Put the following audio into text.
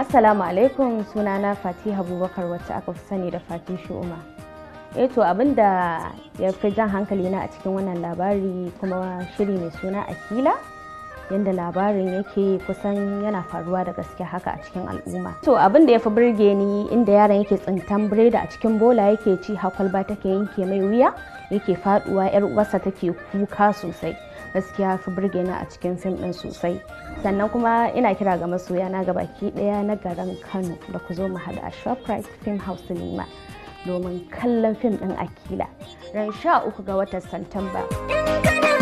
Assalamu alaikum, sunana Fatiha Abubakar wacce aka fi sani da Fati Shu'uma. To abinda ya fi jan hankali na a cikin wannan labari kuma shiri mai suna Akila, yanda labarin yake kusan yana faruwa da gaske haka a cikin al'umma. To abinda ya fi burge ni inda yaron yake tsintan biredi a cikin bola yake ci har kwalba take yanke mai wuya, yake faduwa, yar uwarsa take kuka sosai. Gaskiya fi burge ni a cikin fim din sosai. Sannan kuma ina kira ga masoya na gabaki daya na garin Kano da ku zo mu hada a Shoprite Film House Cinema domin kallon fim din Akila ran 13 ga watan Satumba.